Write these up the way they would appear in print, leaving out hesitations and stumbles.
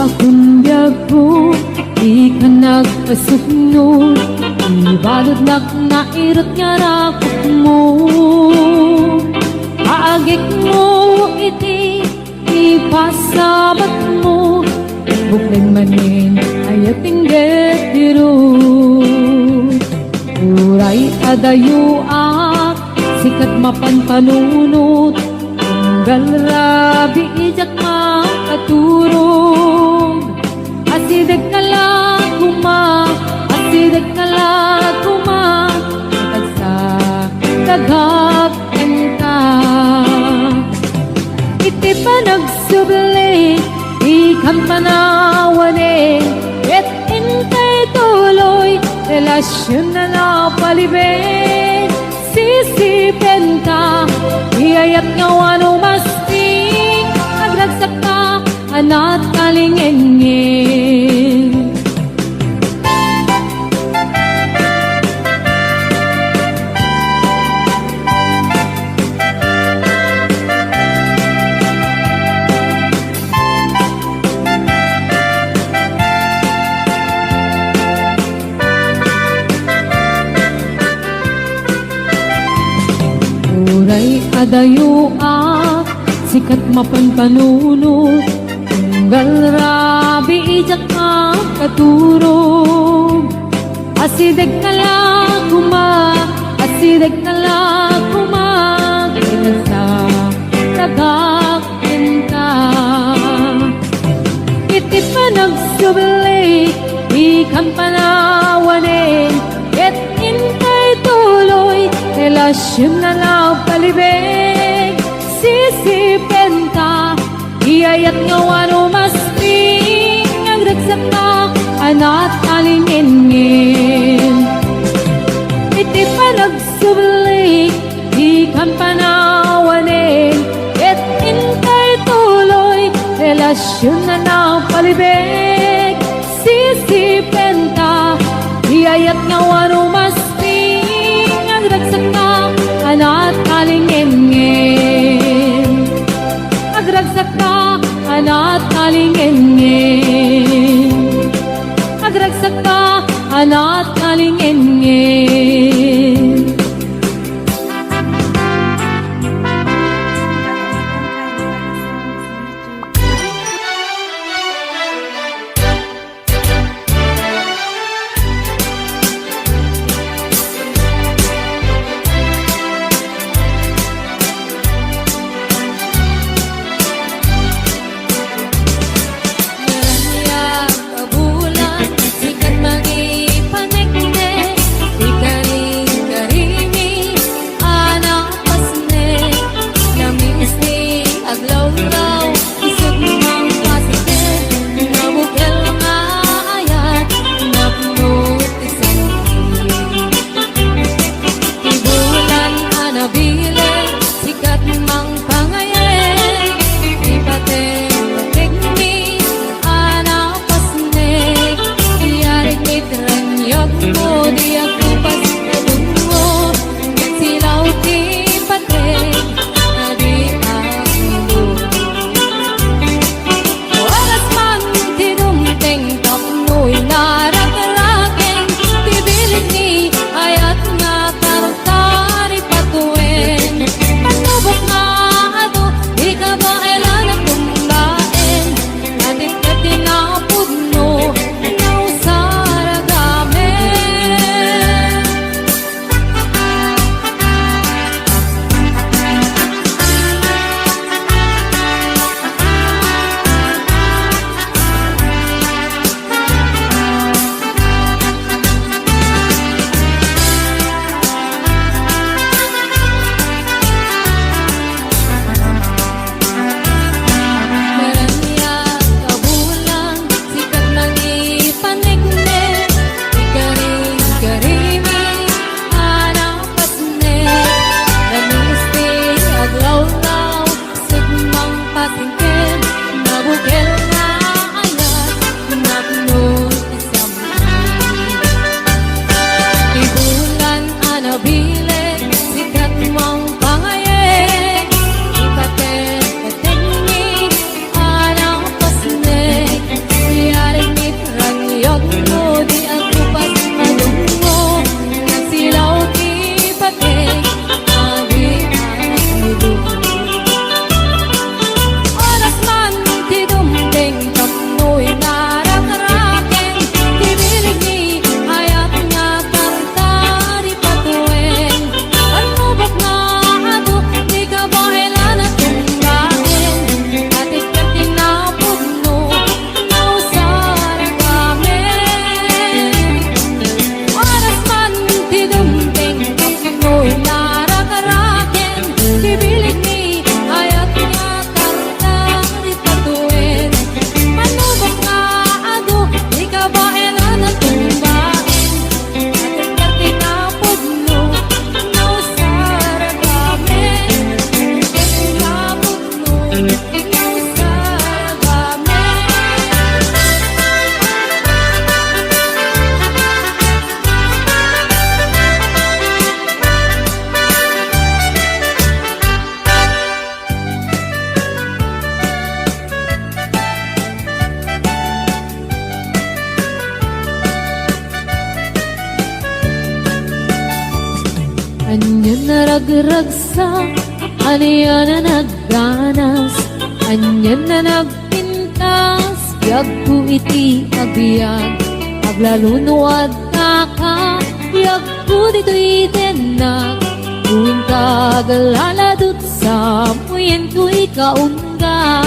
akong biyago, di ka nagpasuknod, ibalod nairot nga rakot mo. Aagik mo iti, ipasabat mo, buklan manin ay atingget diro. Uray adayuak, sikat mapanpanunot, galrabi ijak makaturong. Asideg kalaguma, asideg kalaguma, tagsa tagak ka. Iti pa nagsubli, ikang panawane, et intay tuloy, relasyon na napalibig. Sisipin ka, iyayat nga wano masting, nagragsak ka, anat kalingengeng. Uray adayuak, sikat mapanpanunot, tunggal rabi ijak makaturog. Asideg kalaguma, asideg kalaguma, kinasa tagakin ka. Iti pa nagsubli, ikang panawanin, et intay tuloy, relasyon na napalibig. Sisipin ka, iyayat nga wano masting, nagragsak ka, anat kalingengeng. Iti pa nagsubli, ikang panawanin, et intay tuloy, relasyon na napalibig. Sisipin ka, iyayat nga wano masting, nagragsak ka, anat kalingengeng. Nagragsak ka, anat kalingengeng. Nagragsak ka, anat kalingengeng. Sikat magipanekne, nagragsak, anya na nagganas, anya na nagpintas, biyag ko iti agbyag, aglalunuad na ka, biyag ko dito'y tenag, tuwing kagaladot sa muyen ko'y kaunga.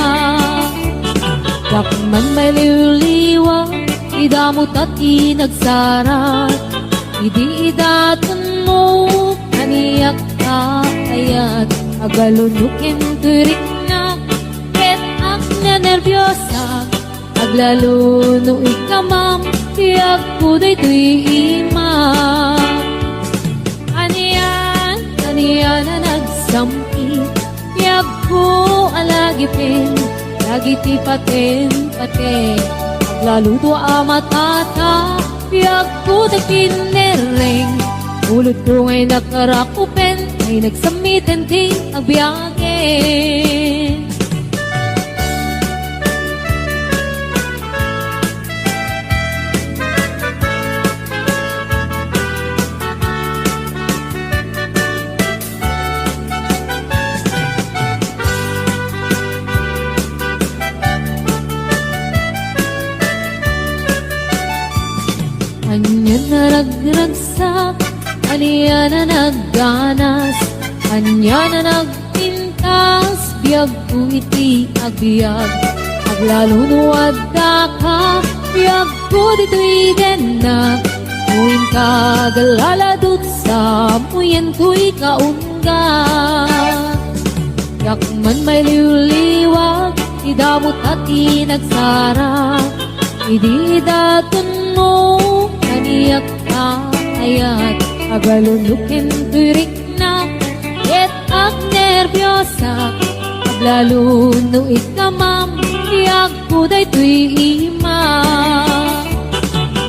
Dakman may liwliwa, idamot at inagsarat, idi idatun mo, kaniyak ka ayat, agalunukin turik na, ket ak na nervyosa, aglaluno ikamam, tiyak ko dito'y imam. Aniyan na nagsampi, tiyak ko alagipin, lagiti paten, aglaluto amatata, tiyak ko dakinereng, ulod ko ngay nakarakupen, ay nagsamitin ting agbyagin. Anya na nagragsak, anya na nagganas, anya na nagpintas, biyag ko iti agbyag, aglalunuad da ka, biyag ko dito'y denag, muin kagaladot sa muyen ko'y kaunga. Yakman may liwliwag, idamot at inagsara, idi daton mo, kaniyak ka ayat, agalunukin turik na, ket ak nervyosa, aglaluno ikamam, tiyak ko dayto'y imam.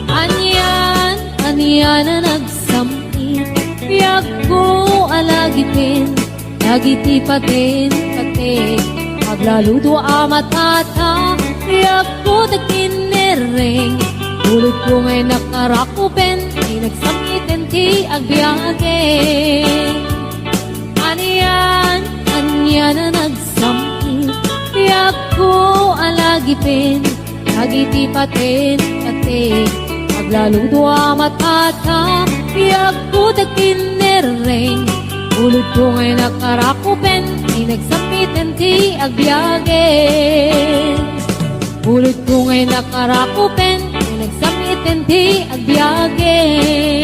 Aniyan na nagsampi, tiyak ko alagipin, lagiti paten, aglaluto amatata, tiyak ko dakinereng, ulod ko ngay nakarakupen, ay nagsamitin ti agbyagin. Aniyan na nagsampi, tiyak ko alagipin, lagiti paten, aglaluto amatata, tiyak ko dakinereng, ulod ko ngay nakarakupen, ay nagsamitin ti agbyagin. Ulod ko ngay nakarakupen, ay nagsamitin ti agbyagin.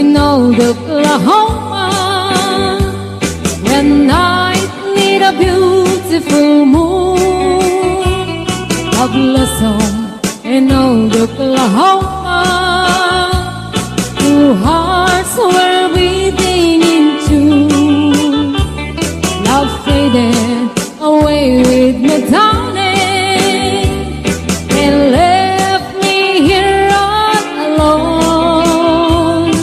In old Oklahoma, when night need a beautiful moon, a blossom in old Oklahoma, two hearts were beating in tune. Love faded away with me, darling, and left me here all alone.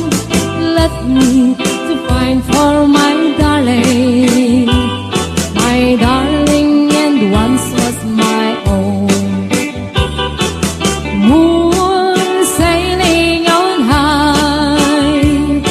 Left me to find for my darling, and once was my own. Moon sailing on high,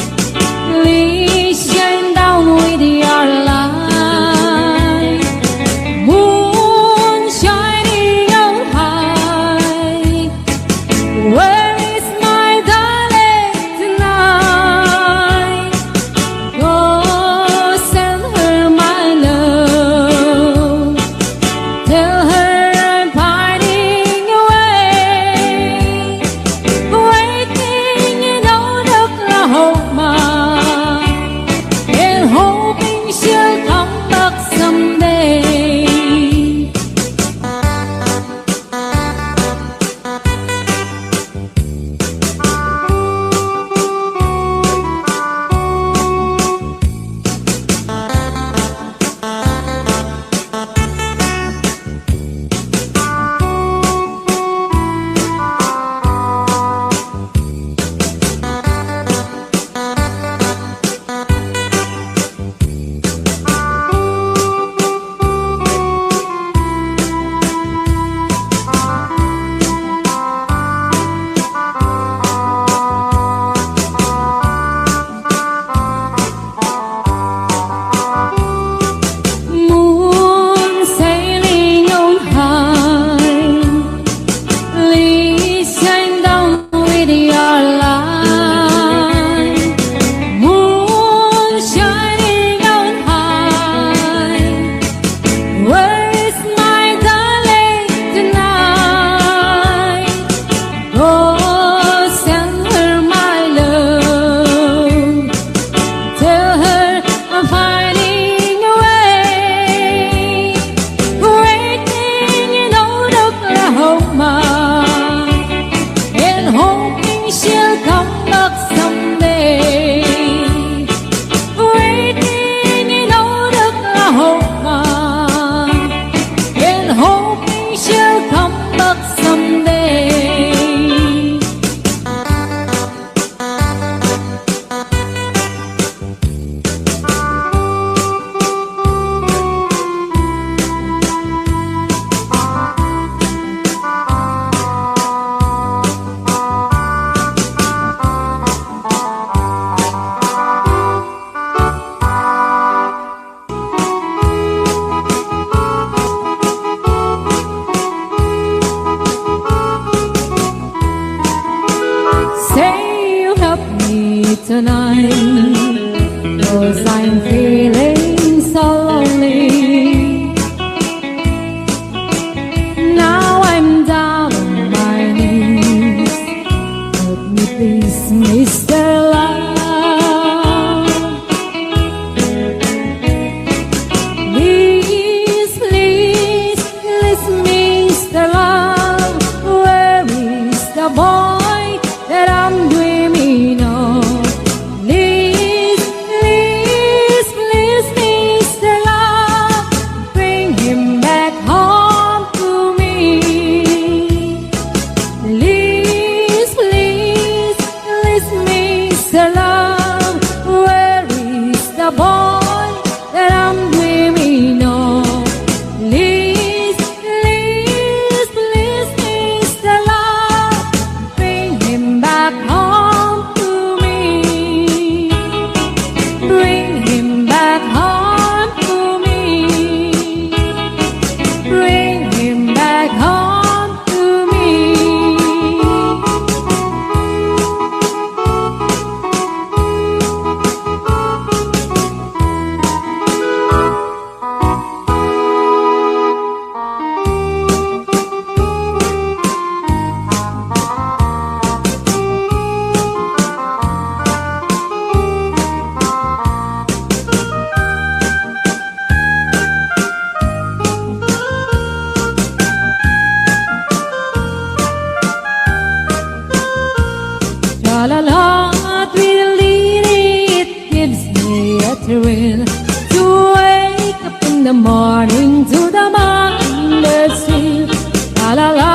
the morning to the mockingbirds tree. La la la,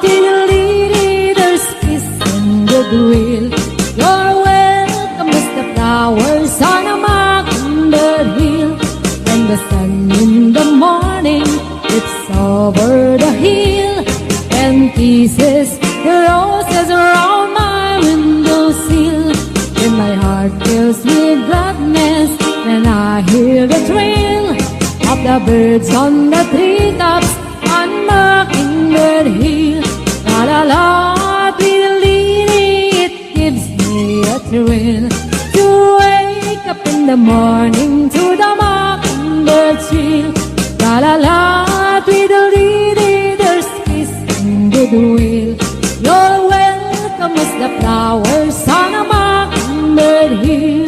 diddly, there's peace and goodwill. You're welcome as the flowers on a mockingbird hill. When the sun in the morning dips over the hill and kisses the roses around my windowsill, then my heart fills with gladness when I hear the trill of the birds on the treetops on Mockingbird Hill. La la la, diddly, it gives me a thrill to wake up in the morning to the mockingbird trill. La la la, diddly, there's peace and goodwill. You're welcome as the flowers on a mockingbird hill.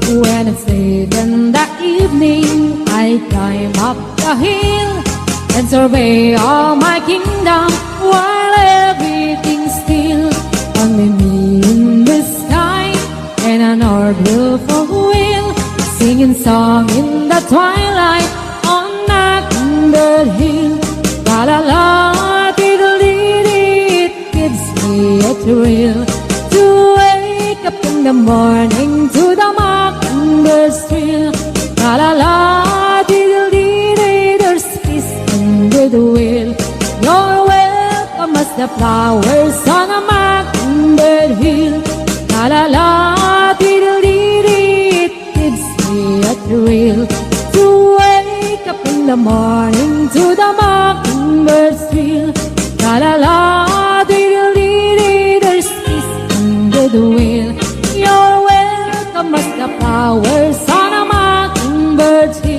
When it's late in the evening, I climb up the hill and survey all my kingdom while everything's still. Only me in the sky and an old-wilful wheel, singing song in the twilight on Mockingbird Hill. La la la, diddly, it gives me a thrill to wake up in the morning to the mockingbird's trill. La la la, diddly, there's peace and goodwill. You're welcome as the flowers on a mockingbird hill. La la la, diddly, it gives me a thrill to wake up in the morning to the mockingbird's trill. La la la, diddly, there's peace and goodwill. You're welcome as the flowers on a mockingbird's hill.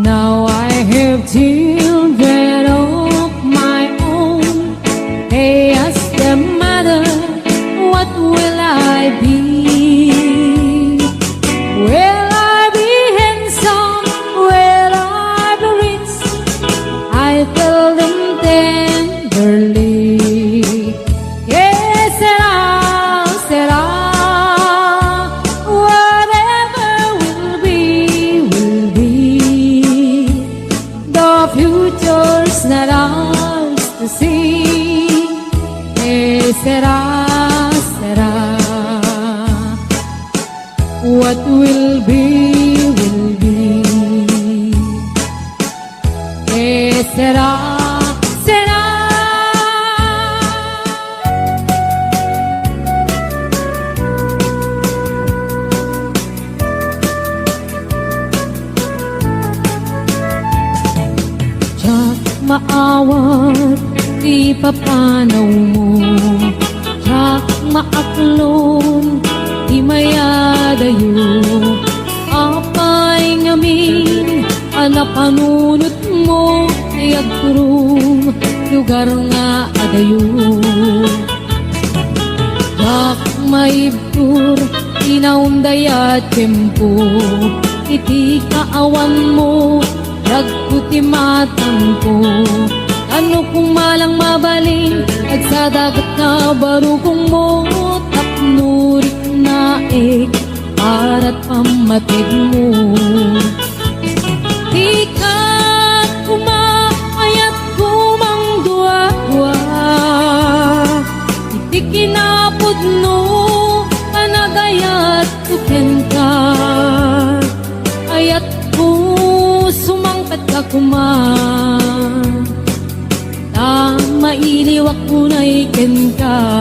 Now I have children of my own. They ask their mother, what will I be? Will I be handsome? Will I be rich? I tell them tenderly, yes, será, whatever will be, will be. The future's not ours to see. Será, what will be, will be. Será. Tiyak maawat, di papanaw mo. Tiyak maaklon, di mayadayo. Apay ngamin, anapanunot mo, ayag kurong lugar nga adayo. Tiyak maibtur, inaundaya tempo, iti kaawan mo, yagputi matampo, Ano kung malang mabaling at sa dagat na barukong mo tapnurik na para't pamatig mo. Di ka kumaayat kumang dua-dua, iti kinapod no panagayat tuken ka. Ayat ko sumangkat ka kuman, na mailiwak ko na iken ka.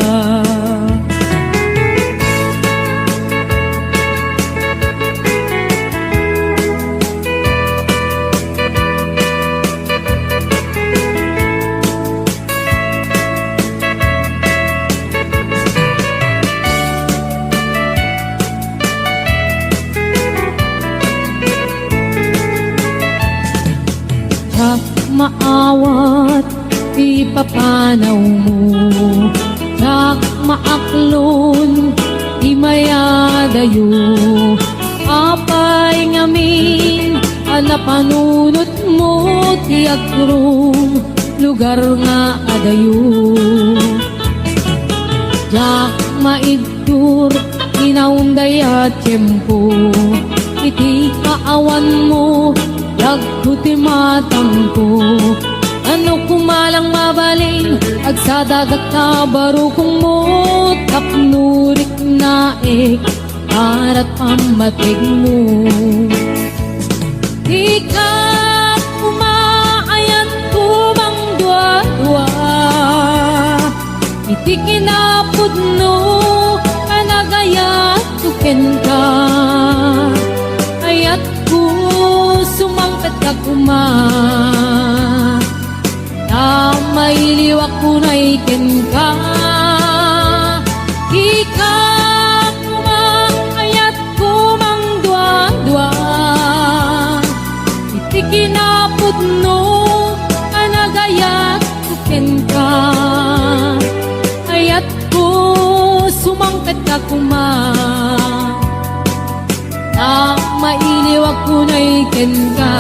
Tsak maawat ipapanaw mo, tsak maaklon imayadayo, apay ngamin ala panunot mo ti agrong lugar nga adayo. Tsak maigtur inaunday at tiyempo, iti kaawan mo dagkuti matang ko. Ano kumalang mabaling ag sa dagat na barukong mo tapnurik na para't pamatig mo. Di ka kumaayat kumang dua-dua, iti kinapod no kanagayat tuken ka. Ayat ko sumangkat ka kuman, na mailiwak ko na iken ka. Ika kumaayat kumang dua-dua, iti kinapod no kanagayat tuken ka. Ayat ko sumangkat ka kuman, na mailiwak ko na iken ka.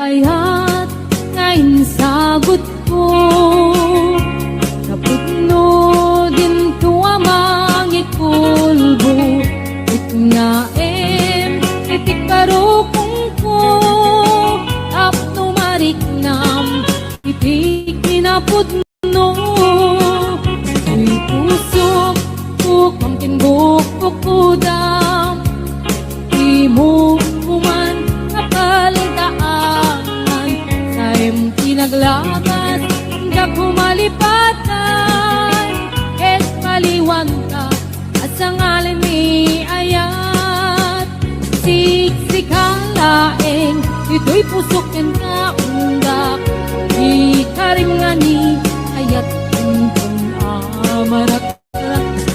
Ayat ngayon sagot ko, naputno din to amang ikulbo, it nga itik karukong ko, tapno mariknam, itik kinaputno, uy pusok ko kamkin bukok ko dam, di mo kuman kapaldaan, sa'yong pinaglakas ka kumalipatan, et paliwan ka at sa ngalan ni ayat. Siksik ang laeng, ito'y pusokin ka undak, di ka rin nga ni ayat kung amarak.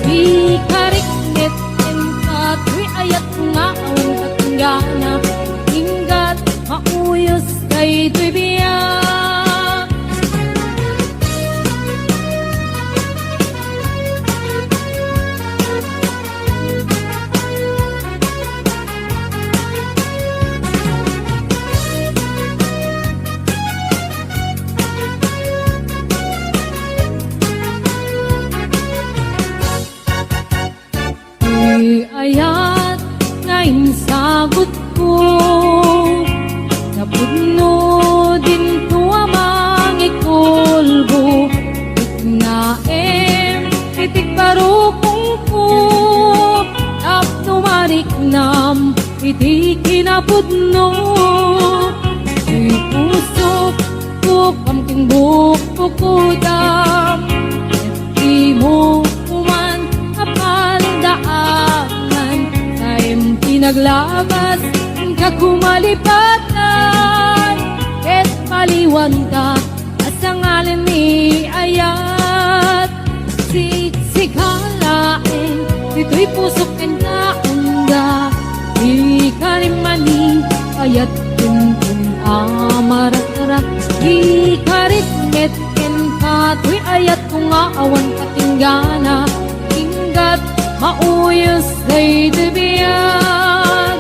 Di ka rin netin ka, tuy ayat nga ang katanggana, hinggat mauyos kay tuy biyak. Ayat ngayon sagot ko, napudno din to amang ikulbo, itnaem itik barukong ko, tapno mariknam iti kinapudno, di pusok ko kamking bukok ko dam, di mo kuman kapaldaan, sa'yong pinaglakas ka kumalipatan, et paliwan ka at sa ngalan ni ayat. Siksik halaeng, ito'y pusok and kaunda. Ikarimani ayat kuntun amarak-arak. Ikaritmet ken kato'y ayat kung aawan katinggana. Inggat mauyos day debiyag.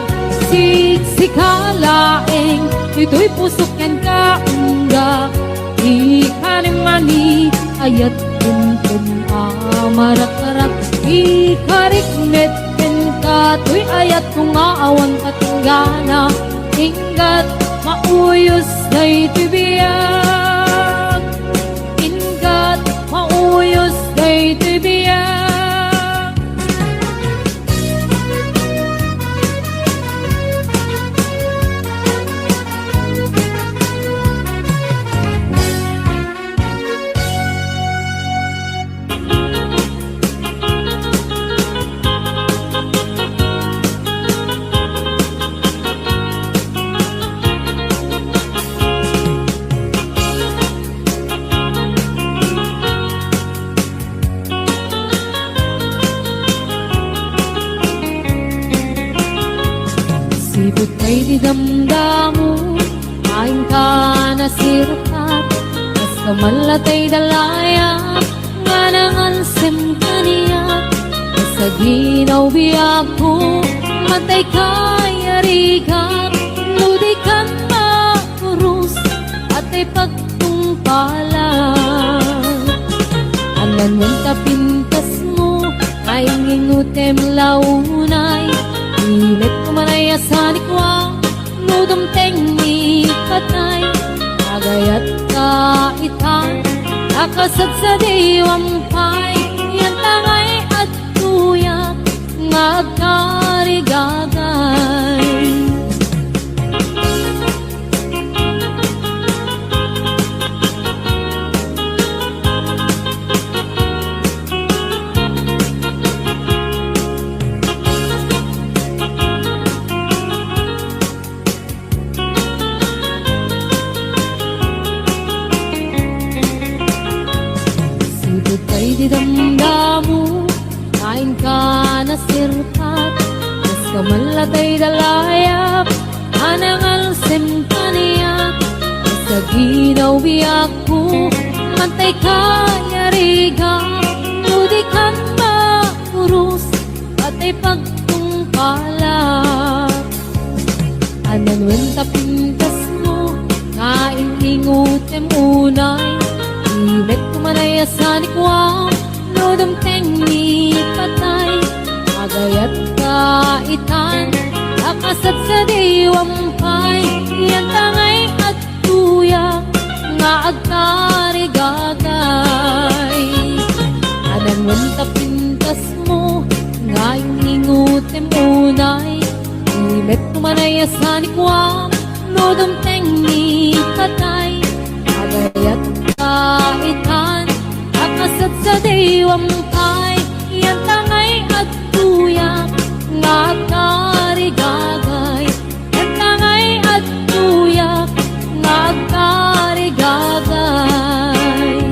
Siksikalaeng ito'y pusok ken kaunda. Ikarimani ayat kuntun amarak-arak. Ikarikmet ken kato'y ayat kung aawan katinggana. Inggat mauyos day tibiyag. Inggat mauyos day tibiyag. Sibot kay di damdamu, kain ka na sirakat. Basta malatay dalaya, nga nangansem kaniya. Sa ginaw biyak ko, matay kay arigat. Ludi kan makurus, at ay pagtungpalan. Anan mo tapintas mo, ay ngingutem launay. Ilet kumanaya sa likwa, nudom tengni patay. Agayat kaitan, nakasad sa diwampay. Yan tangay at tuyak, ngagkarigagay. Kay di damdamu, kain ka na sirpat. Basta malatay dalayap, anangal sempaniyak. Sa ginaw biyak ko, mantay ka yariga. Ludi kan makurus, at ay pagtungkalak. Ananwen tapintas mo, kain ingutem unay. Imet kumanaya sa likwam, nodom tengni patay. Agayat kaitan, nakasat sa diwampay. Yan tangay at tuyak, nga agkarigagay. Anan tapintas mo, nga ingutem unay. Imet kumanaya sa likwam, nodom tengni patay. Agayat kaitan, nakasat sa diwampay. Yan tangay at tuyak, nga agkarigagay. Yan tangay at tuyak, nga agkarigagay.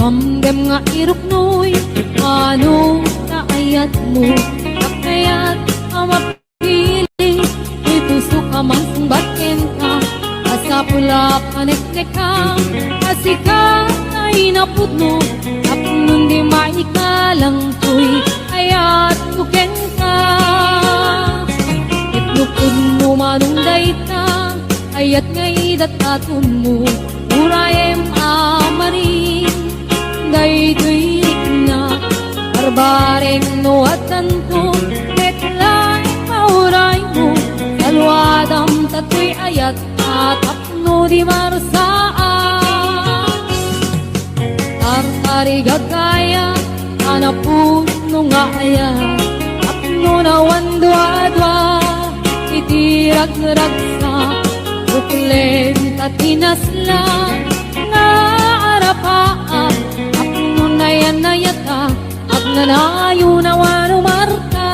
Gamgam nga irok noy, anong naayat mo? Nakayat ang mapili, may puso ka mang sumbatin ka. Asa pula panek-nek ka, kasi ka ay napudno. Tapnon di maikalang to'y ayat kuken ka. Itlupod mo manunday ta, ayat ngay datatun mo. Urayem amarin, daytoy na barbareng no at tanto. Netlay mauray mo, salwadam tatoy ayat atapno di marasaan. Tartari gagaya, anapuno nga ayat, nunawan dua-dua itirag-ragsa Brooklyn tatinasla nga arapaak apno na yan na yata at nanayo na wano marta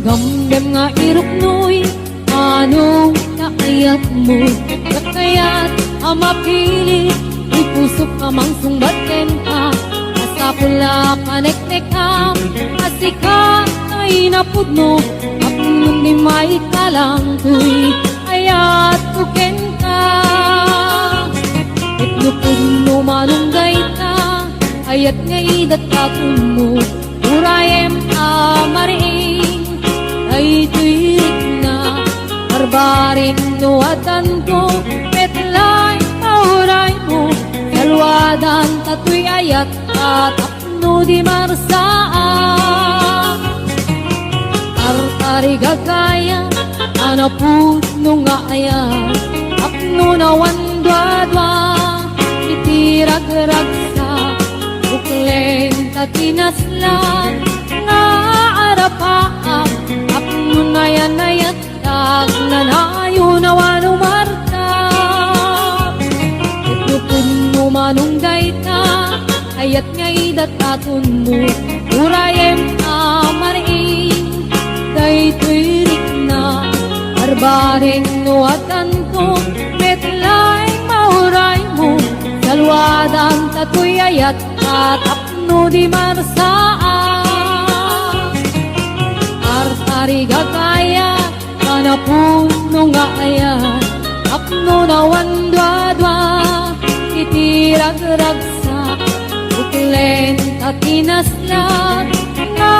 Gamgam nga iruknoy anong kaayat mo kakayat ang mapili di puso ka mang sungbaten ka asapula kaneknekam asika ay napudno apnong di may kalang tuy ayat kuken ka itlupudno manunggay ka ayat nga idat kakun mo urayem amariing ay tuwik na barbaring nuwatan ko metlay mauray mo dalwadan tatoy ayat at apno di marsaan artari gagaya anaput no nga ayat apno nawan dua-dua itirag-ragsa buklen tatinaslan nga arapaak nunayat tag nanayo na wano marta itlupun mo manunggay ta ayat nga idatatun mo urayem amariing daytoy rik na barbaring nuwatan ko metlay mauray mo dalwadan tatoy ayat at apno di marsaan Ari gagaya kanapuno nga ayat apno nawan dua-dua itirag-ragsa buklen tatinaslan nga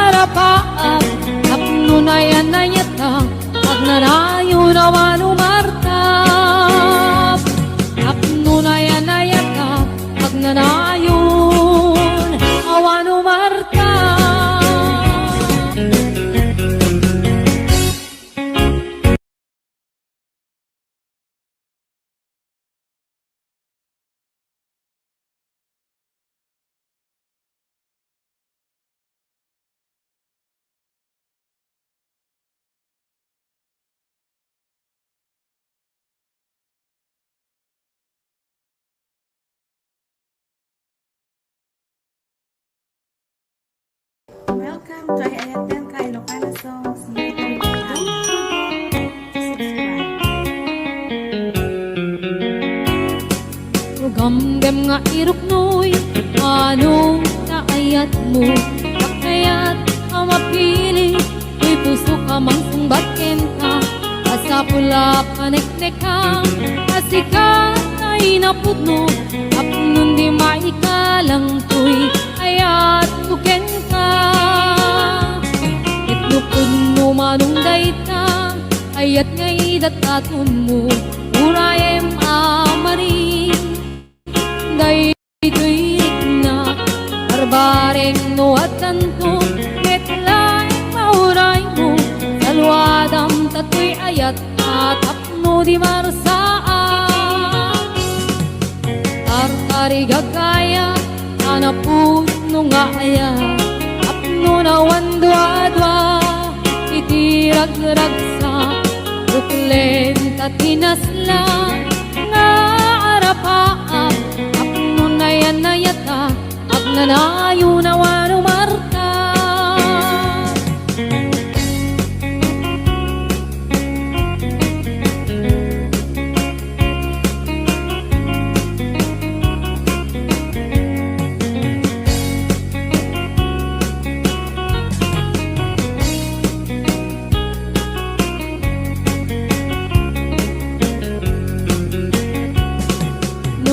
arapaak apno na yan na yata at nanayo naman umarta apno na yan na yata at nanayon awan umarta Welcome to Ayatel ka Ilocana Songs. Gamgam nga iruknoy anong kaayat mo kakayat ang mapili may puso ka mang sungbaten ka asapula kaneknekam asika ay napudno apnong di maikalang tuy ayat kuken ka itlupun mo manunggay ta ayat nga idatatun mo urayem amaring daytoy na barbaring nuwatan ko metlay mauray mo dalwadam tatoy ayat at apno di marsaan tartari gagaya anapuno nga ayat apno nawan dua-dua itirag-ragsa buklen tatinaslan nga arapaak apno na yan na yata at nanayo na wano marta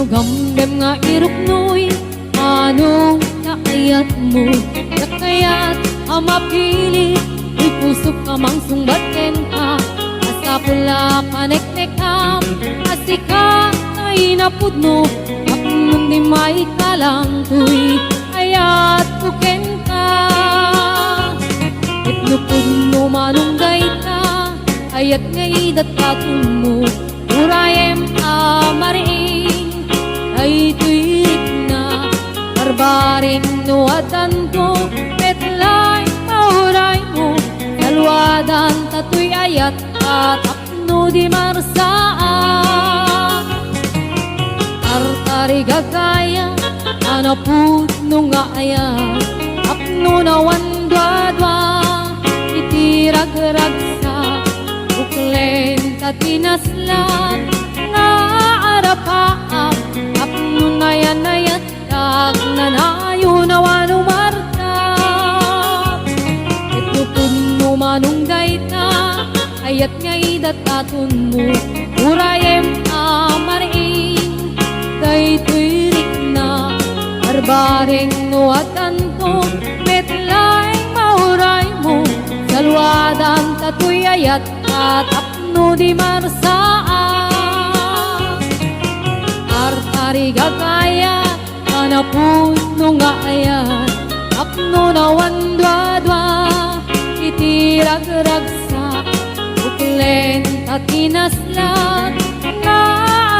Gamgam nga iruknoy anong kaayat mo kakayat ang mapili may puso ka mang sungbaten ka asapula kaneknekam asika inapudno tapnon di maikalang tuy ayat puken ka itnupudno manunggay ka ayat ngaidat katun mo urayem amaring ay tuirik na barbaring nuatan ko petlay mahuray mo dalwadan tatoy ayat katapno di marsaan artari gagaya anapudno nga ayat apno na wandwadwa itiragragsa uklen tatinaslan nga arapaap apno na yan ayat kag nanayo na wanumarta itupudno manunggay ta ayat nga idatatun mo urayem amaring kay tuirik na barbaring nuatan ko metlay mauray mo salwadan tatoy ayat katapno di marsaan artari gagaya anapudno nga ayat apno na wandwadwa itiragragsa uklen tatinaslan na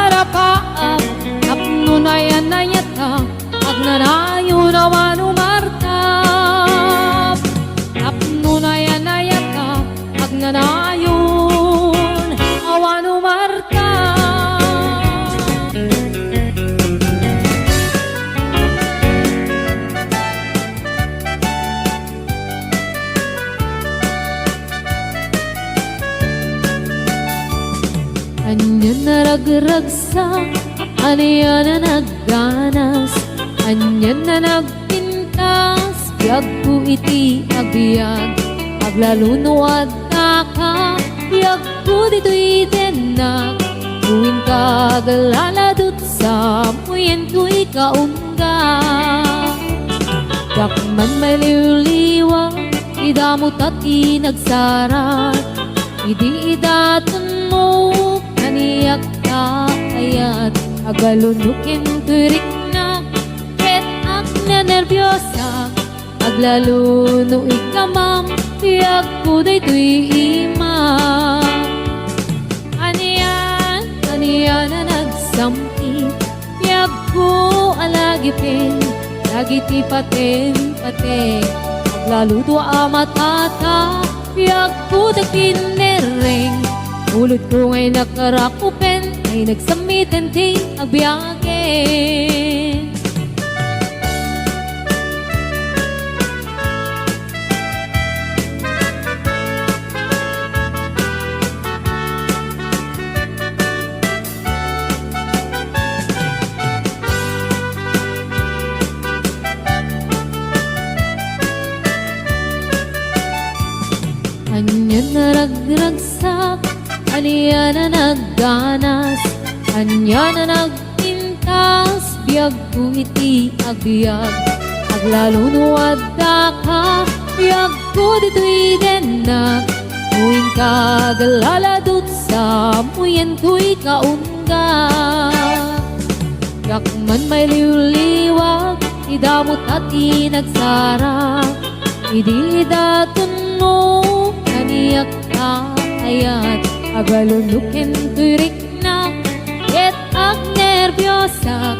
arapaap apno na yan ayata agnanayo na wanumartap apno na yan ayata agnanayon awanumartap anya naragragsa anya na nagganas anya na nagpintas biyag ko iti agbyag aglalunuad na ka biyag ko dito'y denak tuwing kagalaladot sa muyen ko'y kaungga dakman may liwliwa idamot at inagsarat idi idatun mo kaniyak ka ayat agalunukin turik na ket ak na nervyosa aglaluno ikamam tiyak ko day tuy imam aniyan na nagsampi tiyak ko alagipin lagiti paten aglaludo amatata tiyak ko dakinereng ulot ko ngay nakarakupen ay nagsamitan ti agbyagin anya naragragsak anya na nagganas anya na nagpintas biyag ko iti agbyag aglalunuad da ka biyag ko dito'y denak tuwing kagalaladot sa muyen ko'y kaungga yakman may liwliwag idamot at inagsara idi datun mo kaniyak ka ayat agalunukin tuirik na ket ag nervyosa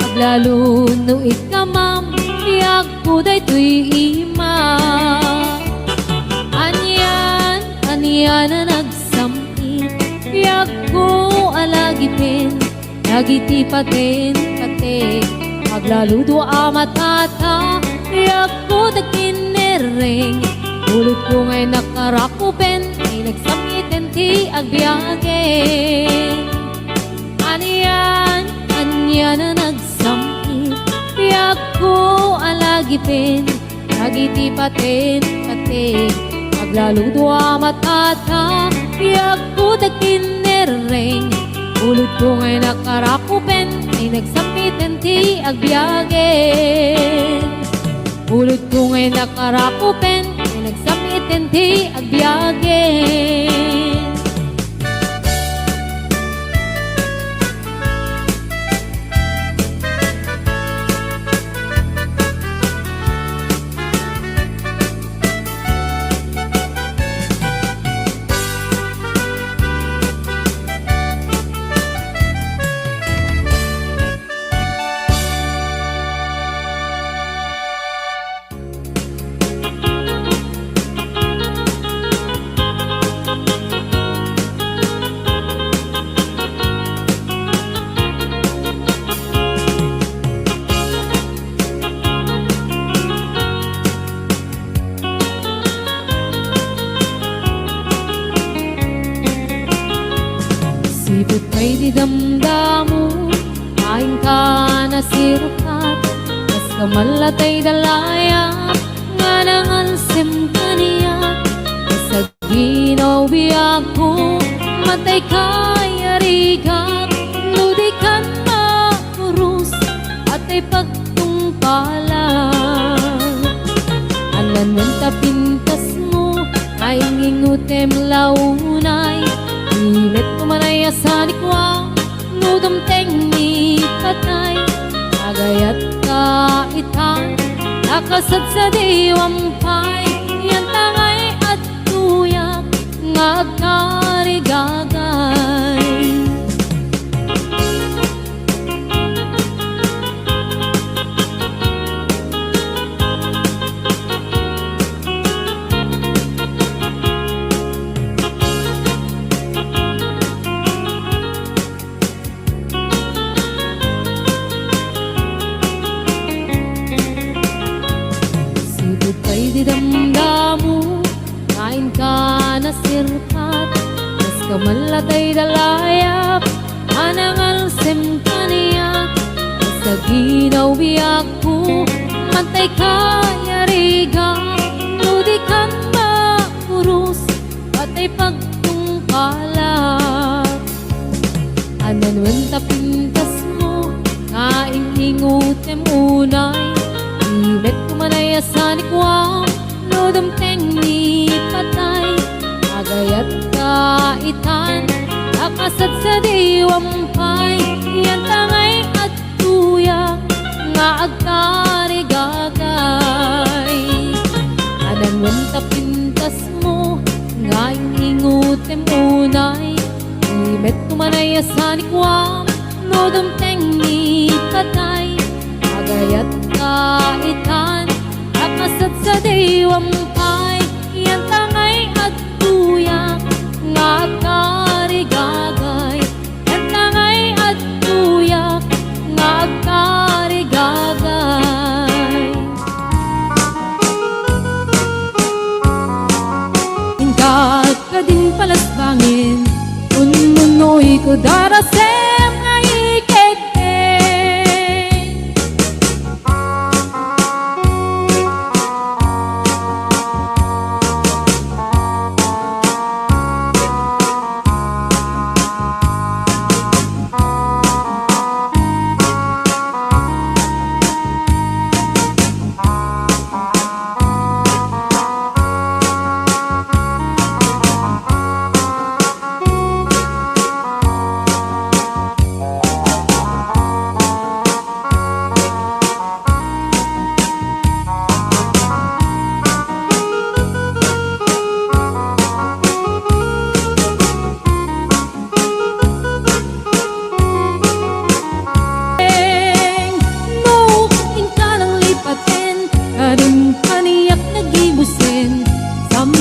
aglaluno ikamam tiyak ko day tuy imam anya na nagsamit tiyak ko alagipin lagiti paten aglaludo amatata tiyak ko dakinereng ulot ko ngay nakarakupen ay nagsamitan ti agbyagin anya na nagsamit tiyak ko alagipin lagiti paten aglaludo amatata tiyak ko dakinereng ulot ko ngay nakarakupen ay nagsamitan ti agbyagin ulot ko ngay nakarakupen ay nagsamitan ti agbyagin Sipot may didamdamu, kain ka na sirukat, kas kamalatay dalaya, nga nangalsim kaniya. Sa ginaw biyak ko, matay kay arigak, nudikan makurus, at ay pagtungpalan. Anan man tapintas mo, ay ngingutem launay, imet kumanay asanikwa, nudumteng ni patay, agayat kaitan, nakasad sa diwampay, yan tangay at tuyak, nga agkarigagay. Didamdamu, kain ka na sirpat, kas kamalatay dalayap, anangalsim kaniya. Sa ginaw biyak ko, mantay kay ariga, nudikan makurus, patay pagtungkalak. Ananwen tapintas mo, kain ingutem unay, imet kumanay asanikwa, nudumteng ni patay, agayat kaitan, nakasad sa diwampay, yan tangay at tuyak, nga agkarigagay. Ananwan tapintas mo, nga ingutem unay, imet kumanay asanikwa, nudumteng ni patay, agayat kaitan, nakasad sa diwampay, yan tangay at tuyak, nga agkarigagay. Yan tangay at tuyak, nga agkarigagay. Ingkat ka din palasbangin, unmunoy ko darasem nga ikete.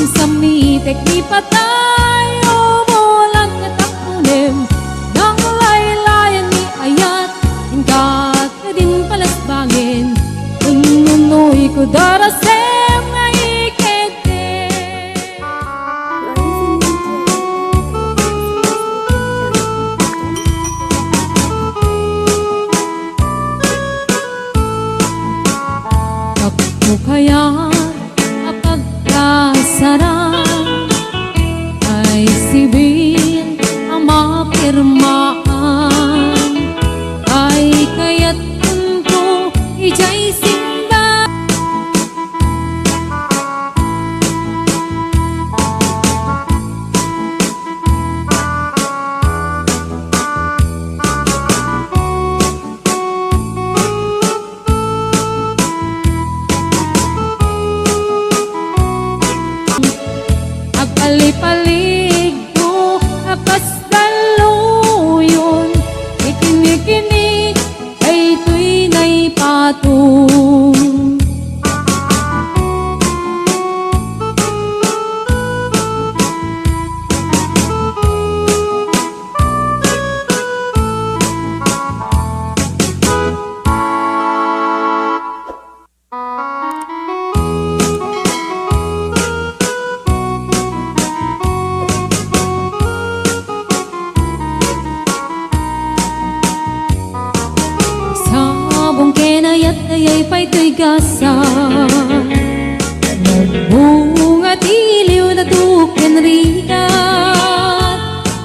Samitek ni patay, umulan katakunim, nang laylayan ni ayat, hinggat ka din palasbangin, ununoy ko darasem nga ikete. Takmo kaya sarang ay sibil ang mapirmaan, ay kaya't ko ijay simba. Palig-palig ko, kapas daluyon, ikinig-kinig, ay to'y naipatung. ayat ayay pa'y to'y gasa. Nagbunga tiliw na tuken rigat,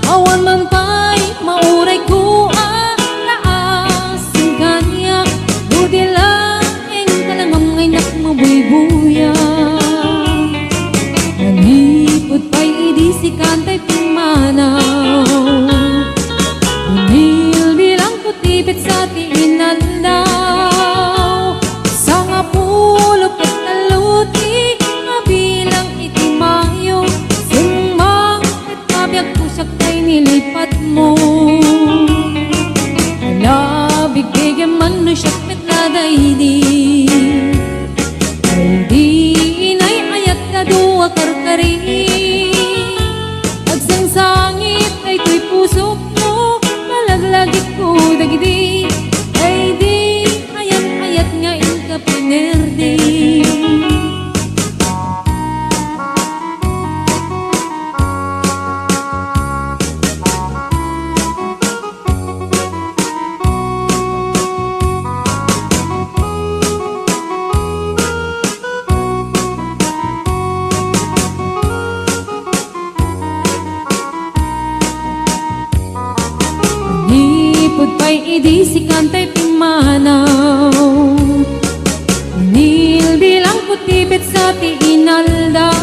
awan man pa'y mauray ko naasin kanya. Budi lang ang kalamang ay nakmabuy-buya. Nanipod pa'y idisikan ta'y pimanaw, binilbilang ko tibit sa tiinalaw. Sa nga pulok at taluti, mabilang itimayo, singmang at kabiyag ko siya kay nilipat mo. Alabig bigyan man no siya metladay di, ay di inay ayat na duwa karkari. Agsangsangit ay to'y pusok mo, malaglagit ko dagidi, ay di ayat ayat nga in ka pinerdi. Nipod pa'y idisikan ta'y pimanaw, nilbilang ko tibit sa tiinaldaw.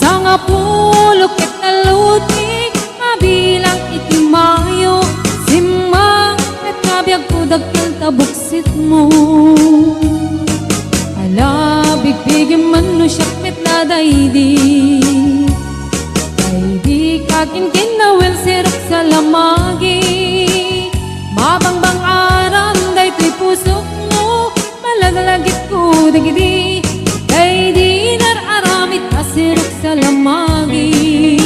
Sa nga pulok at talutik, mabilang itimayo, simang at kabiyag ko dagkal tabuksit mo. Alabig bigyan man no siyak metladay di, ay di kakin kinawel sirok sa lamagi. Mabangbang aram day to'y pusok mo, malaglagit ko dagidi, ay di nararamit asirok sa lamagi.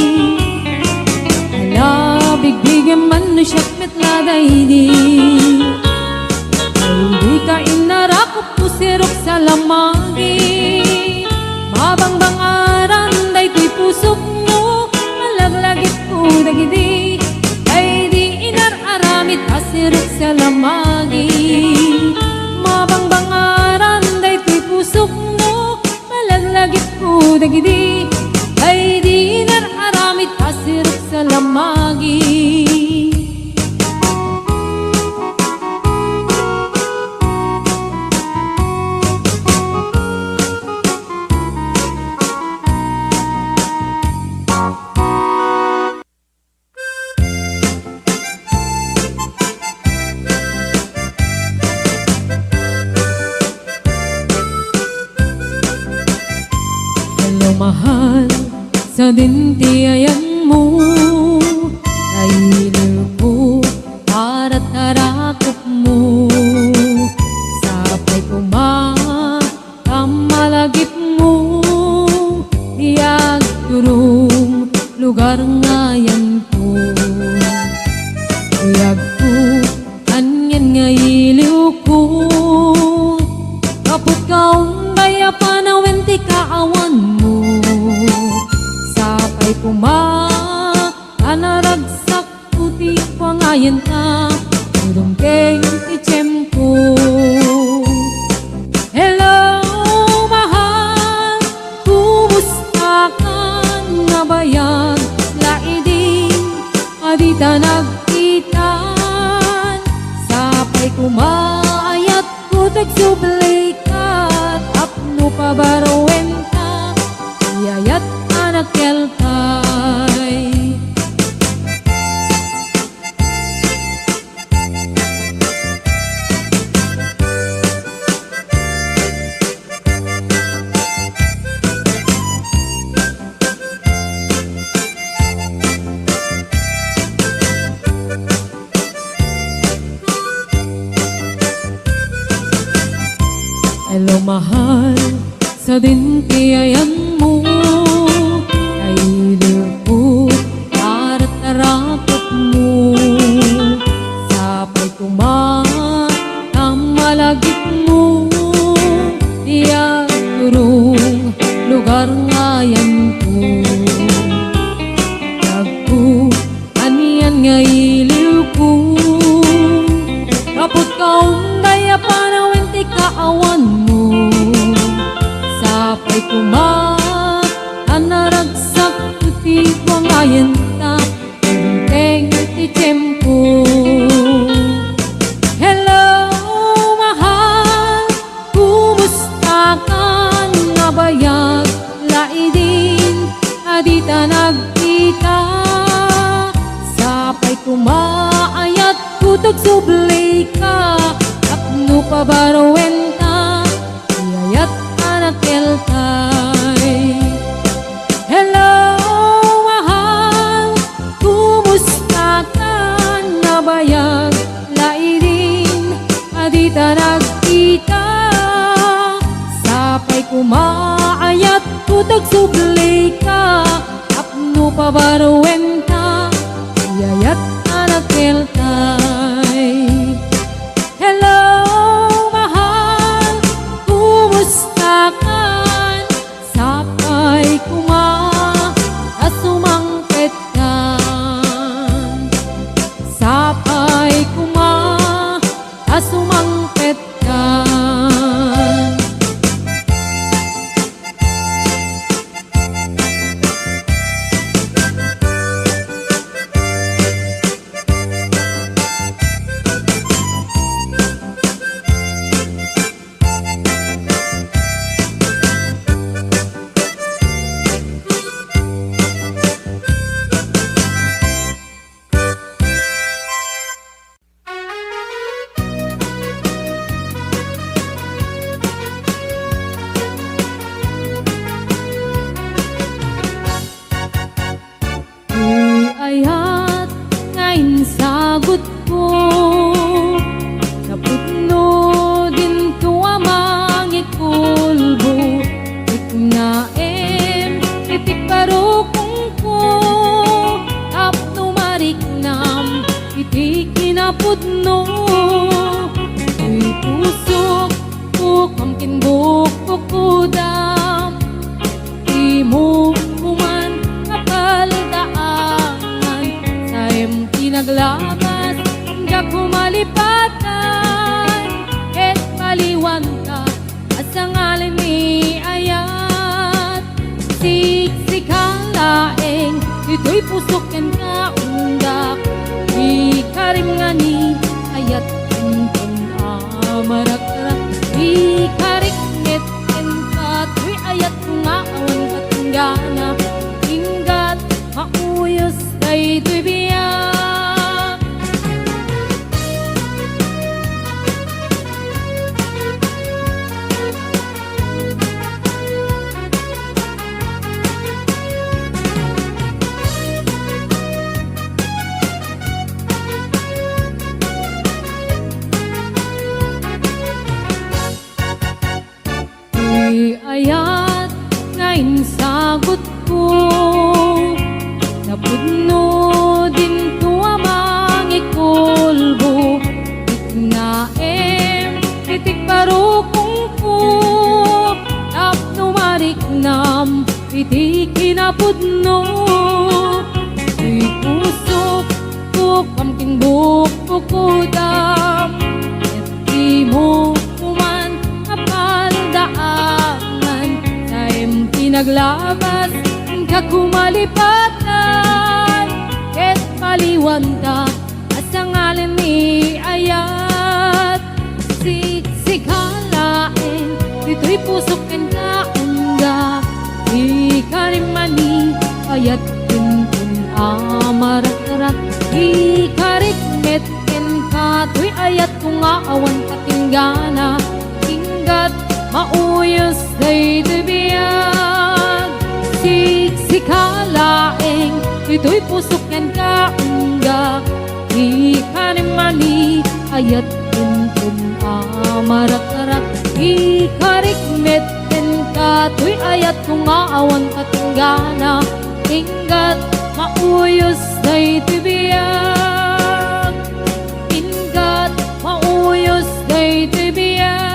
Alabig bigyan man no siyak metladay di, ay di ka inarakot ko sirok sa lamagi. Mabangbang aram day to'y pusok mo, malaglagit ko dagidi, ay di inararamit asirok sa lamagi. Mabangbang aram day to'y pusok mo, malaglagit ko dagidi, ay di inararamit asirok sa lamagi. Hello mahal, sa dintiayan mo, kailiw ko para tarakop mo. Sapay kumamalagip mo, diag turong lugar ngayan ko. Diag ko, kanyan nga iliw ko, kapot kaong baya panawenti kaawan mo. Sapay kanaragsak puti pangayan ka, udong keng itiyempo. Hello mahal, kumusta ka nga bayan? Laiding adita nagkitan, sapay kumaayat ko tagsublikat, apno pabarowen ka, iyayat anak kelkay. Hello mahal, sa dintiayan mo, kailiw ko para tarakot mo. Sapay kumamalagip mo, diag turong lugar ngayan ko. Dagko aniyan nga iliw ko, kapot kaong daya pa pabaruin ta, iyayat anak keltay. Hello, mahal, kumusta ka? Nabayag, lairin, adita nagkita. Sapay kumaayat, kutag sublay ka. Apno pabaruin ta, iyayat anak keltay. Hello, mahal, kumusta ka? Sapay asumangpet ka. Sapay asumangpet ka. Ayat ngayon sagot ko, naputno din ko amang ikulbo. Iknaem, itik parukong ko, tapno mariknam, itik kinaputno. Uy pusok, kamkin bukok kudam, imo kuman kapal naglabas hangga kumalipatan et paliwan ka at sa ngalan ni ayat. Siksikan laeng ito'y pusokin ka undak, ikarim nga ni ayat kintong amarak-rak. Ikarik ngetin ka to'y ayat nga awan katinggana, ingat mauyos kay to'y biyak. Ayat ngayon sagot ko, napudno din ko amang ikulbo. Iknaem, itik parukong ko, tapno mariknam, itik kinapudno. Uy pusok ko, kamking bukok kudam, et di mo kuman apaldaangan. Taim pinaglabas ka kumalipatan, et paliwan ka at sa ngalan ni ayat. Siksikalaeng dito'y pusokin ka unga, ikarimani ayat kintun amarat-arat. Ikarikmetken ka to'y ayat kung aawan katinggana, ingat mauyos day dibiyag. Siksikalaeng ito'y pusokin ka unga, ikarimani ayat kintun amarat-arat. Ikarikmetken ka to'y ayat kung aawan katinggana, ingat mauyos day tibiyag. Ingat mauyos day tibiyag.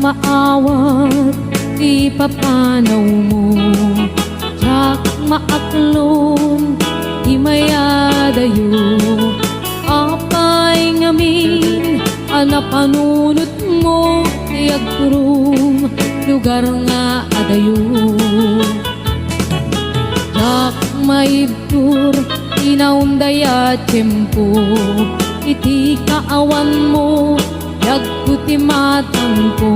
Maawat di papanaw mo, jak maaklong di mayadayo. Apay ngamin anapanunot mo, tiagturong lugar nga adayo. Jak maibtur inaundaya tiyempo iti kaawan mo yagkuti matampo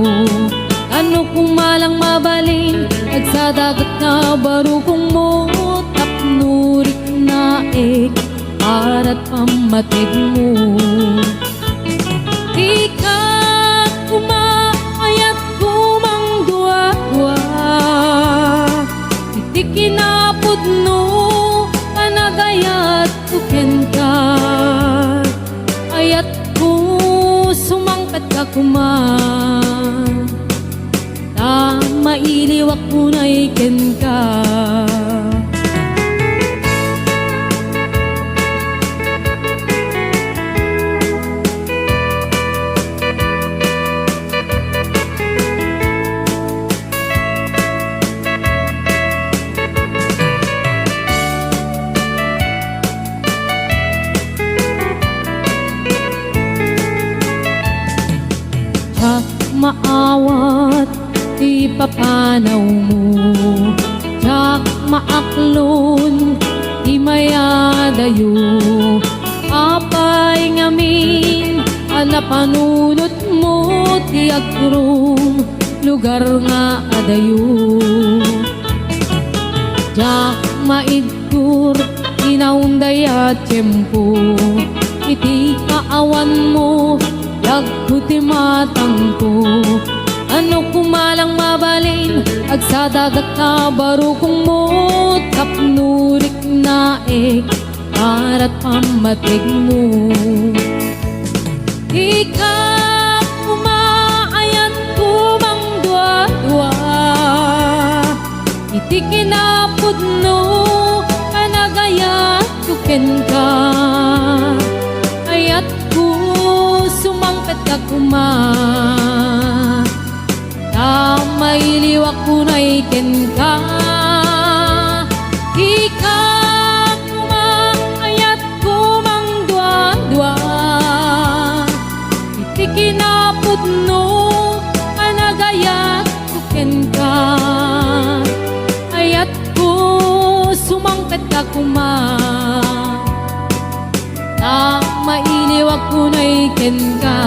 ano kumalang mabaling nagsadagat na barukong mo tapnurik na para't pamatig mo di ka kumakayat kumangdwa-dwa iti kinapudno kanagayat tuken ka ayat ko sumangkat ka kuman ta mailiwak ko na iken ka Jak maawat di papanaw mo Jak maaklon di mayadayo apay ngamin anapanunot mo ti agrum lugar nga adayo Jak maidkur inaundaya tiyempo iti kaawan mo yagkuti matangko ano kumalang mabalin agsadagat na barukong mo tapnurik na para't pamatig mo di ka kumaayat kumangdwa-dwa iti kinapudno kanagayat tuken ka ayat ko sumangkat ka kuman ta mailiwak ko na iken ka di ka kumakayat kumangdwa-dwa iti kinapudno kanagayat tuken ka ayat ko sumangkat ka kuman ta mailiwak ko na iken ka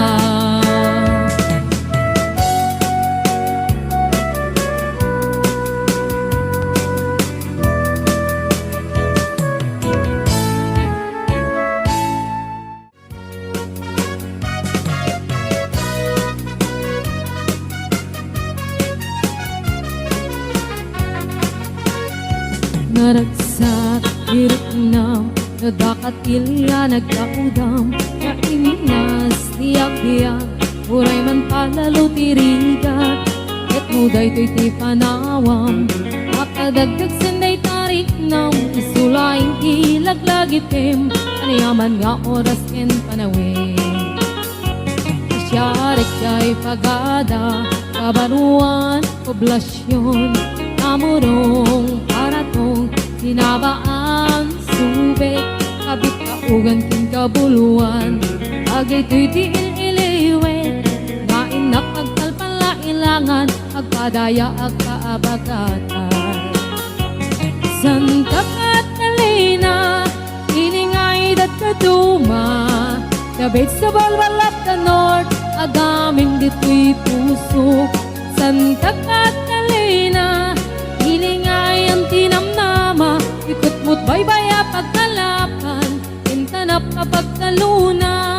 naragsak iriknam nadakatilya nagkaudam kainas tiyak-tiyak uray man palalo tirigat ket muday to'y ti panawam makadagdag sanday tarik nam isulaing ti laglagitem anayaman nga oras ken panawin asyarek kay pagada kabaruan poblasyon namurong paratong sinabaan subek kabit kaugan kin kabuluan agay to'y ti il-iliwet ngain na pagtalpalailangan agpadaya ag kaabagatan Santa Catalina iningay dat kaduma kabit sa balbalap na north agaming dito'y pusok Santa Catalina ilingay ang tinamnama ikot mo't baybaya pagkalapan intanap na pagkalunan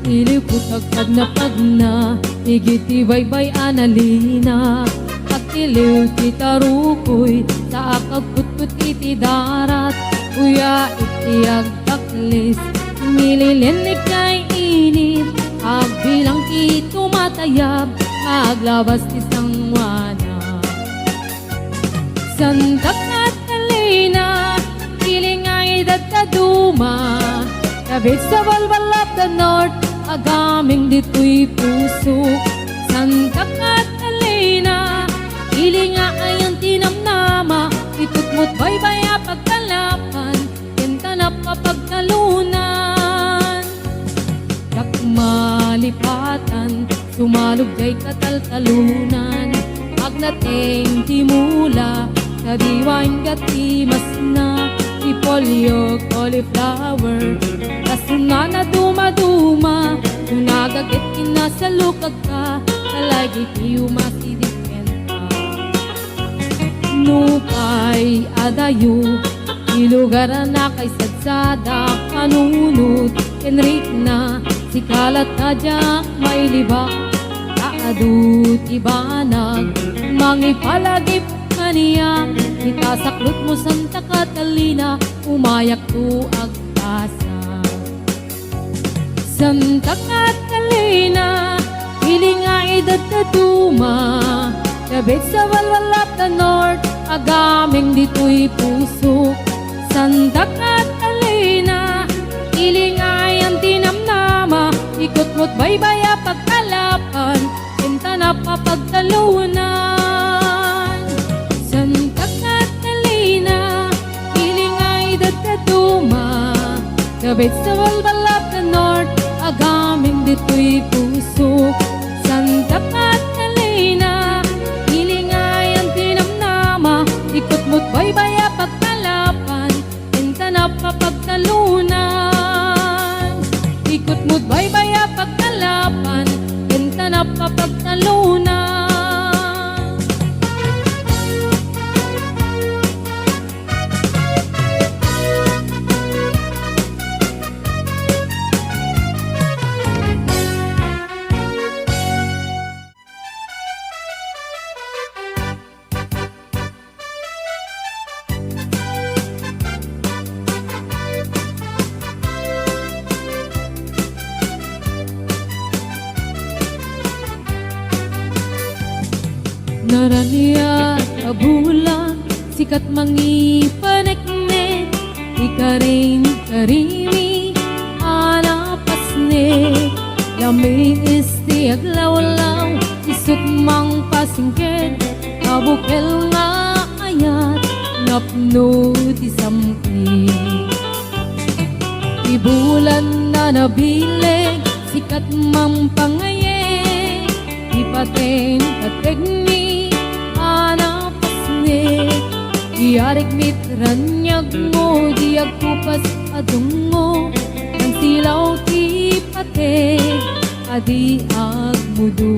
Ilipot agad na pagna igiti baybay analina pagtiliw ti tarukoy sa akagputput iti darat kuya iti agdaklis mililinig kay init agbilang ti tumatayab aglabas ti sangwana Santa Catalina ilingay dat kaduma kabit sa balbalap the north agaming dito'y puso. Santa Catalina, ili nga ayang tinamnama, itutmo't baybaya pagkalapan, kenta na papagtalunan. Malipatan, sumalog jay kataltalunan, agnating timula, kadiwain katimas na, ipolyo, cauliflower, kasuna na dumaduma, tunagagit kinasalukag ka, kalagi kiyo masidiken ka. Nupay adayo, ilugaran na kay sadsada, kanunod, Enric na, si kalat na diyak may liba, kaadut ibanag, mangipalagip kaniya, itasaklot mo Santa Catalina, umayak tu agtasa. Santa Catalina, piling nga edad na duma, kabit sa walwalap na north, agaming dito'y puso. Santa Catalina, piling nga ang tinamnama, ikot mo't baybaya pagkalapan, kenta na papagtalunan. Santa Catalina, piling nga edad na duma, kabit sa walwalap na north, agaming dito'y puso. Santa Catalina, piling nga ang tinamnama, ikot mo't baybaya pagkalapan, kenta na papagtalunan. Ikot mo't baybaya pagkalapan, kenta na papagtalunan. Naraniya kabulan, sikat mangipaneknek, ikarin karimi, anapasnek, lamig isti aglawlaw, isut mang pasingket, kabukel nga ayat, napno di sampi. Ibulan na nabileg, sikat mang pangayek, ipaten kategni, diarik mitranyag mo, diag kupas adungo, ang silaw ti pateg, adi agmudo.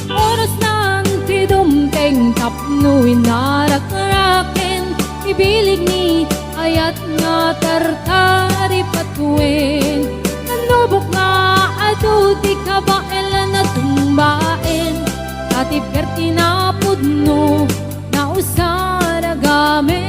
Oras nang ti dumteng tapno inarak-raken, ibilig ni ayat nga tartari patuin, nanubok nga adu di kabaelan na tumbaen, katip kerti na pudno, usara gamit.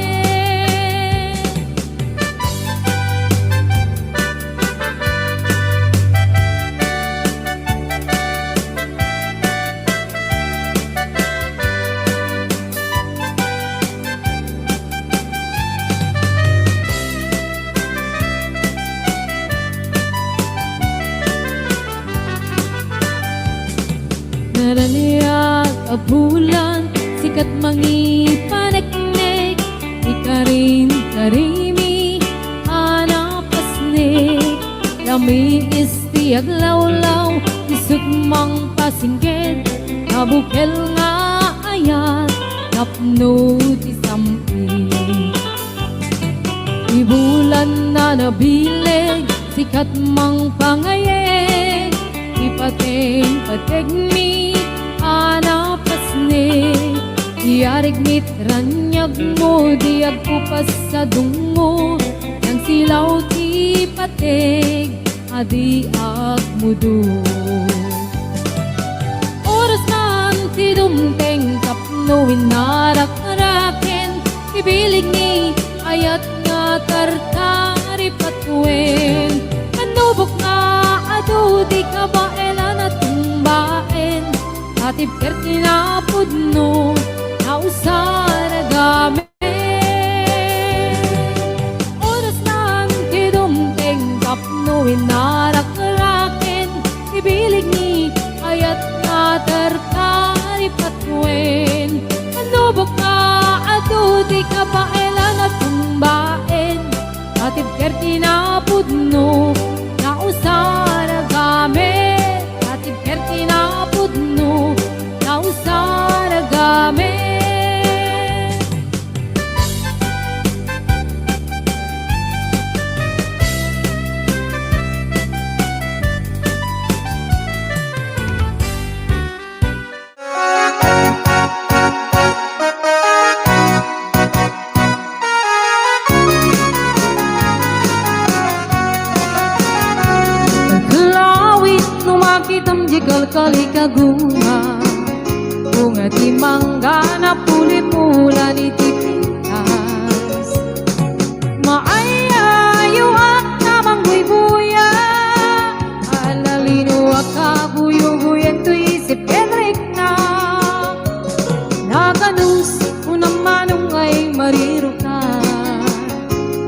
Naraniya kabulan, sikat mangipaneknek, ikarin karimi, anapasnek, lami isti aglawlaw, isut mang pasingket, kabukel nga ayat, napno ti sampi. Ibulan na nabileg, sikat mang pangayek, ipateng pategmi, anapasnek, diarig mitranyag mo, diag kupas sa dungo, nang silaw ti pateg, adi agmudo. Oras man ti dumteng tapno inarak-raken, ibilig ni ayat nga tartari patuin, kanubok nga adu di kabaelan at tumbaen, katip kerti na pudno, usara gamit. Oras nang tidumteng kapno ina di ka paelan at kumbain atid kerti na pudno na usara gamit atid kerti na pudno na usara gamit. Kitam jigal kali kaguma bunga di mangga na puli-pula ni tipintas maayayo at namang buy-buya alalino at kabuyo-buyan to isip Henrik na naganus unang manong ay mariro ka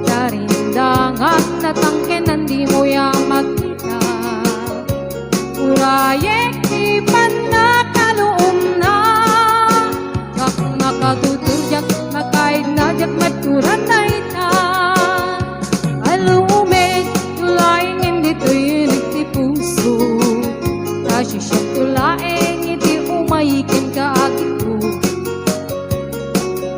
darindangan na tangke nandi mo yang magkita Urayek ipan na kaluom na Kak makatuturjak makaid na jak maturan na ita Alumig tulaing hindi to'y nagtipuso Kasi siya tulaing hindi umayikin ka agito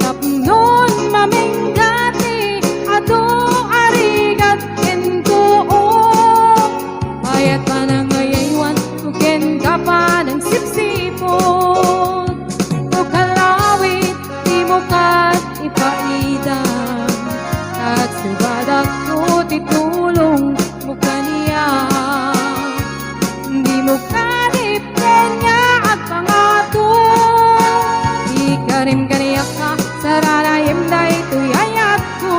Tapnon maming dati ato arigat kento Bayat pa ng Ken ka pa ng sipsipot O kalawit di mo kat ipaidam At subadak ko titulong mo kaniya Di mo kanipin niya at pangato Ikarim kaniyak ka sararayim na ito'y ayat ko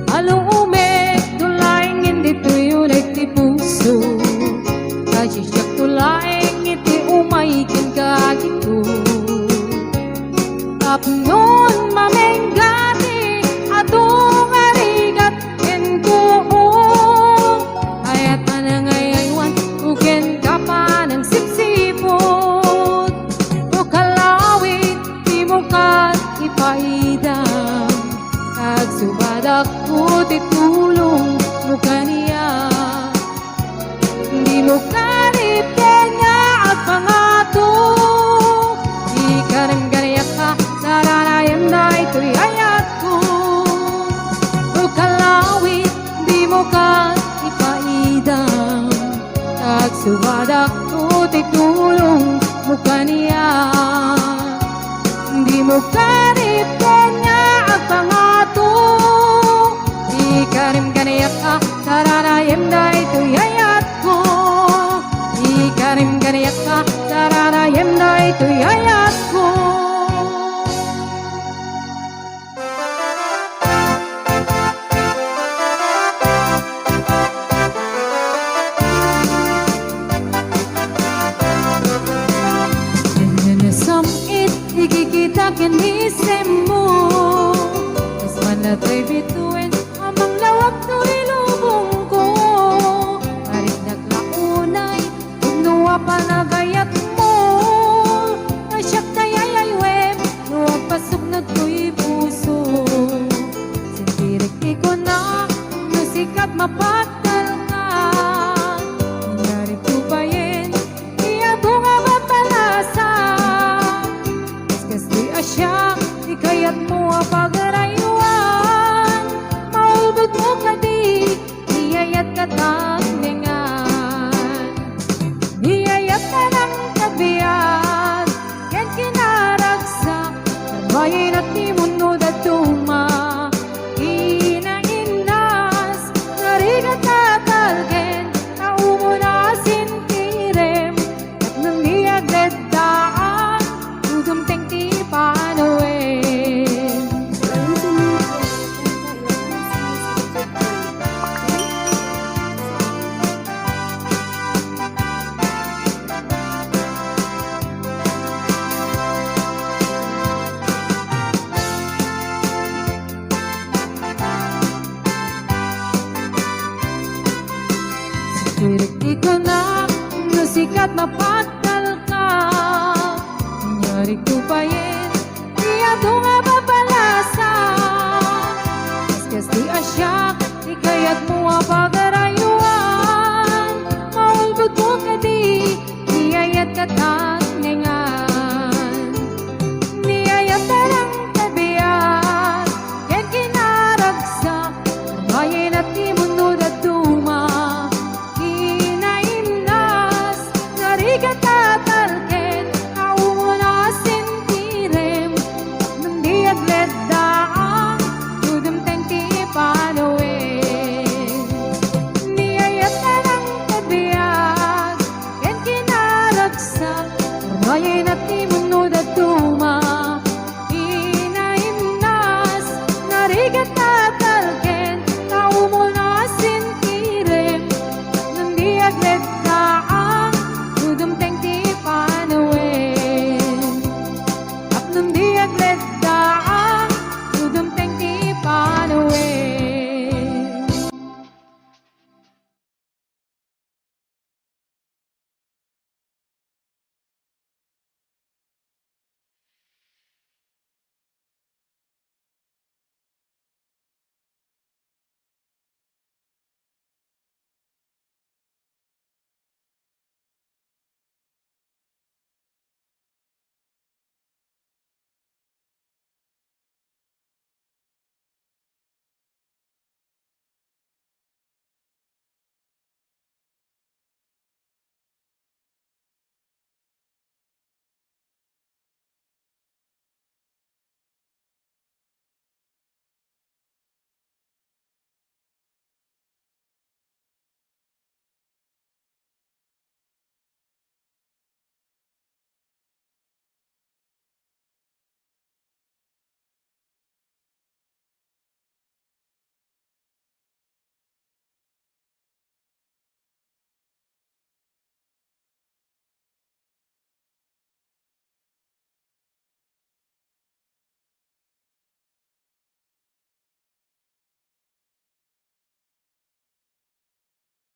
Alumek tulaing hindi tuyo nagtipuso Kasi siya tulaing hindi umayikin ka gito Tapnon mamenggati atong arigat kento Ayat pa na ngayaywan uken ka pa ng sipsipot O kalawit di mo kat ipaidam Kag subadak ko titulong mo kaniya Di mo karipin niya at pangato Ikarim ganayak ka sararayam na ito'y ayat ko O kalawit di mo ka ipaidam Kag subadak ko titulong mo kaniya Di mo karipin niya at pangato Ikarim kanayak ka sararayam na ito'y ayat ko Ikarim kanayak ka sararayam na ito'y ayat ko Samit ikikita kinisem mo Mas manato'y bituin amang lawak to'y lubong ko Parit naglaunay Nuwa pa nagayat mo Asyak tayay web Nuwa pasok na to'y puso Sintirik ko na Nusikat mapa